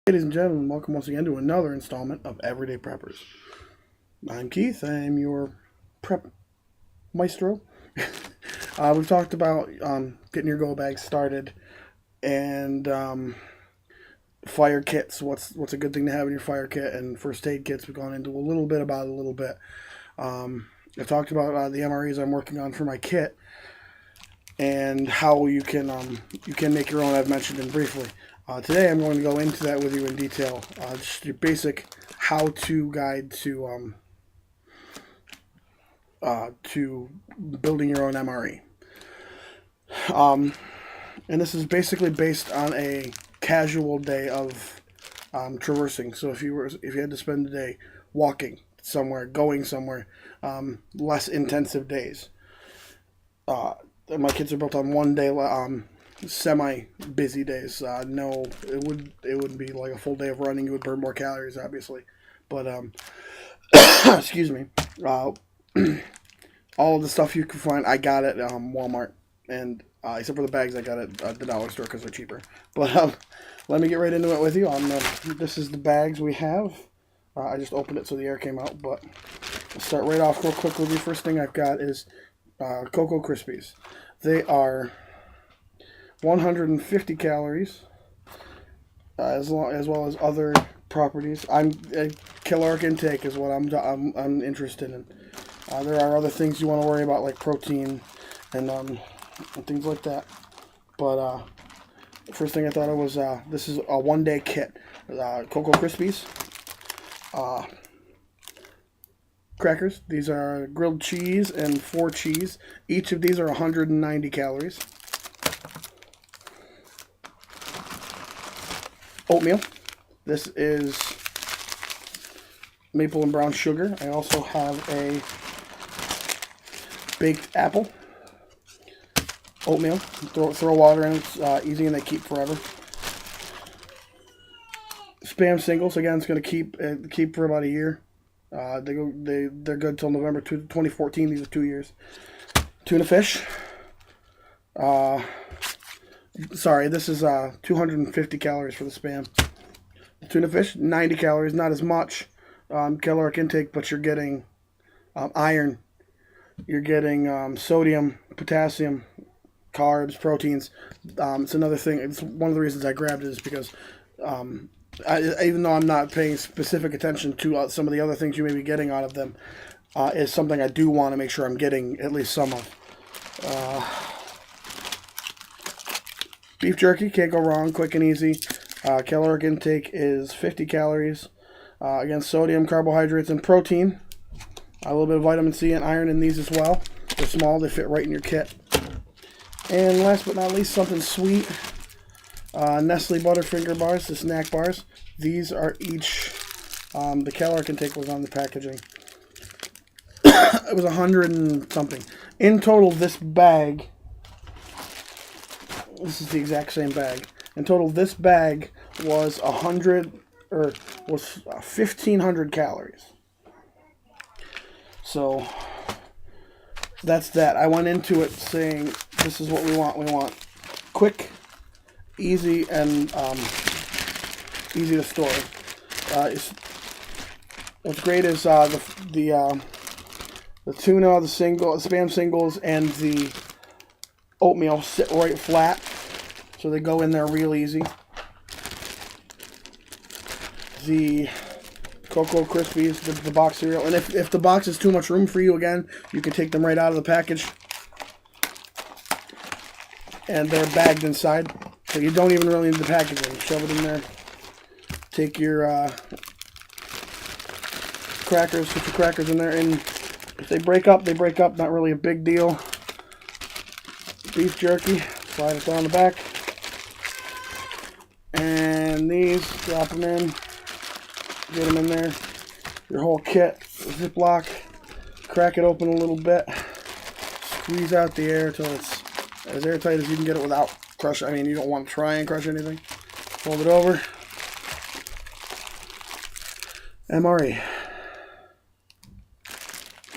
Ladies and gentlemen, welcome once again to another installment of Everyday Preppers. I'm Keith. I am your prep maestro. We've talked about getting your go bags started and fire kits. What's a good thing to have in your fire kit and first aid kits. We've gone into a little bit about it a little bit. I've talked about the MREs I'm working on for my kit and how you can make your own. I've mentioned them briefly. Today I'm going to go into that with you in detail. Just your basic how-to guide to building your own MRE. And this is basically based on a casual day of traversing. So if you had to spend the day walking somewhere, going somewhere, less intensive days. My kits are built on one day. Semi-busy days. No, it wouldn't be like a full day of running. You would burn more calories, obviously. But excuse me. All of the stuff you can find, I got at Walmart, and except for the bags, I got at the dollar store because they're cheaper. But let me get right into it with you. This is the bags we have. I just opened it so the air came out. But I'll start right off real quick with you. First thing I've got is Cocoa Krispies. They are 150 calories, as well as other properties. Caloric intake is what I'm interested in. There are other things you want to worry about, like protein and things like that. But the first thing I thought of was this is a one-day kit. Cocoa Krispies, crackers. These are grilled cheese and 4 cheese. Each of these are 190 calories. Oatmeal. This is maple and brown sugar. I also have a baked apple. Oatmeal. Throw water in. It's easy and they keep forever. Spam singles. Again, it's going to keep for about a year. They're good till November 2014. These are 2 years. Tuna fish. Sorry, this is 250 calories for the Spam. The tuna fish, 90 calories, not as much caloric intake, but you're getting iron, you're getting sodium, potassium, carbs, proteins. It's another thing. It's one of the reasons I grabbed it is because even though I'm not paying specific attention to some of the other things you may be getting out of them, is something I do want to make sure I'm getting at least some of. Beef jerky, can't go wrong, quick and easy. Caloric intake is 50 calories. Again, sodium, carbohydrates, and protein. A little bit of vitamin C and iron in these as well. They're small, they fit right in your kit. And last but not least, something sweet. Nestle Butterfinger bars, the snack bars. These are each, the caloric intake was on the packaging. It was 100 and something. In total, this bag... This is the exact same bag. In total, this bag was 1,500 calories. So that's that. I went into it saying this is what we want. We want quick, easy, and easy to store. What's great is the tuna, the Spam singles, and the oatmeal sit right flat, so they go in there real easy. The Cocoa Krispies, the box cereal, and if the box is too much room for you, again, you can take them right out of the package, and they're bagged inside, so you don't even really need the packaging. Shove it in there. Take your crackers, put your crackers in there, and if they break up, they break up. Not really a big deal. Beef jerky, slide it down the back, and these, drop them in, get them in there, your whole kit, Ziploc, crack it open a little bit, squeeze out the air until it's as airtight as you can get it without crushing. I mean, you don't want to try and crush anything. Fold it over, MRE.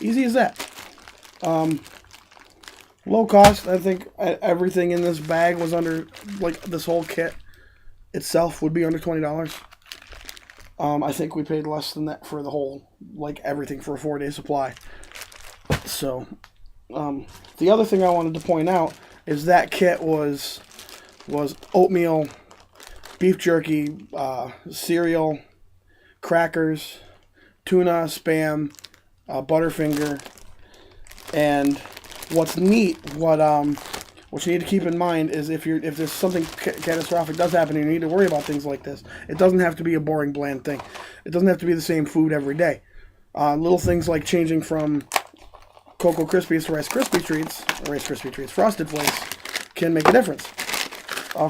Easy as that. Low cost. I think everything in this bag was under, like, this whole kit itself would be under $20. I think we paid less than that for the whole, like everything for a 4-day supply. So, the other thing I wanted to point out is that kit was oatmeal, beef jerky, cereal, crackers, tuna, Spam, Butterfinger, and what's neat, what you need to keep in mind is if there's something catastrophic does happen and you need to worry about things like this, it doesn't have to be a boring, bland thing. It doesn't have to be the same food every day. Little things like changing from Cocoa Krispies to Rice Krispie Treats, Frosted Flakes, can make a difference.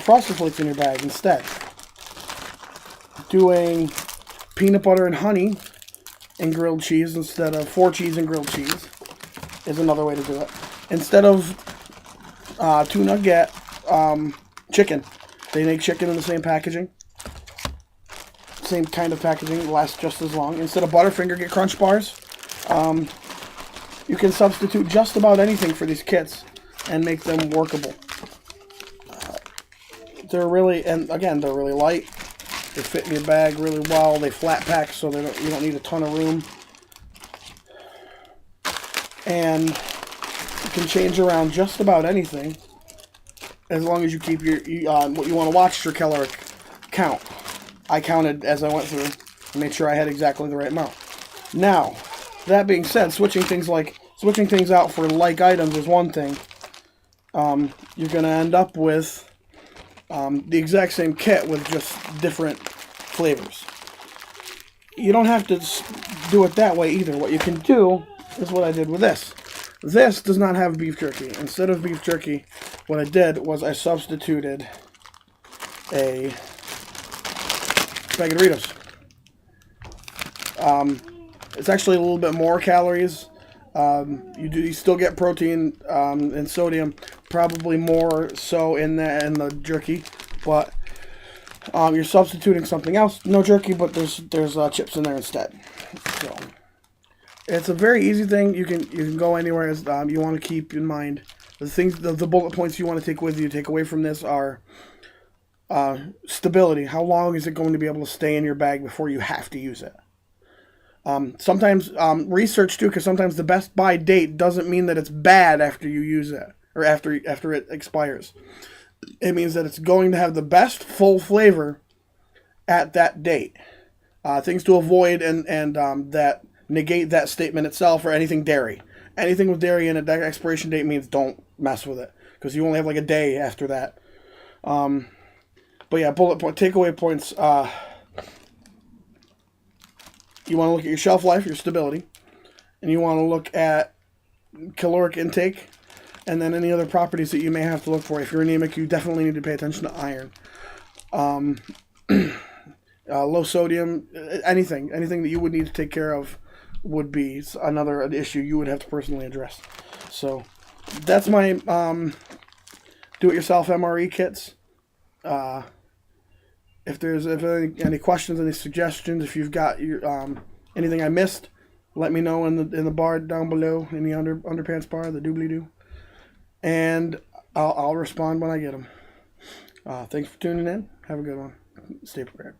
Frosted Flakes in your bag instead. Doing peanut butter and honey and grilled cheese instead of 4 cheese and grilled cheese is another way to do it. Instead of tuna, get chicken. They make chicken in the same packaging. Same kind of packaging, lasts just as long. Instead of Butterfinger, get Crunch Bars. You can substitute just about anything for these kits and make them workable. They're really light. They fit in your bag really well. They flat pack, so you don't need a ton of room. And you can change around just about anything as long as you keep your what you want to watch is your caloric count. I counted as I went through and made sure I had exactly the right amount. Now, that being said, switching things out for like items is one thing. You're going to end up with the exact same kit with just different flavors. You don't have to do it that way either. What you can do is what I did with this. This does not have beef jerky. Instead of beef jerky, what I did was I substituted a bag of Doritos. It's actually a little bit more calories. You still get protein and sodium, probably more so in the jerky, but you're substituting something else. No jerky, but there's chips in there instead. So it's a very easy thing. You can go anywhere. As you want to keep in mind the bullet points you want to take with you. Take away from this are stability. How long is it going to be able to stay in your bag before you have to use it? Sometimes research too, because sometimes the best by date doesn't mean that it's bad after you use it or after it expires. It means that it's going to have the best full flavor at that date. Things to avoid and that negate that statement itself or anything dairy. Anything with dairy in it, that expiration date means don't mess with it because you only have like a day after that. But yeah, takeaway points. You want to look at your shelf life, your stability, and you want to look at caloric intake, and then any other properties that you may have to look for. If you're anemic, you definitely need to pay attention to iron. Low sodium, anything that you would need to take care of would be another issue you would have to personally address. So that's my do-it-yourself MRE kits. If there's any questions, any suggestions, if you've got anything I missed, let me know in the bar down below, in the underpants bar, the doobly-doo, and I'll respond when I get them. Thanks for tuning in. Have a good one. Stay prepared.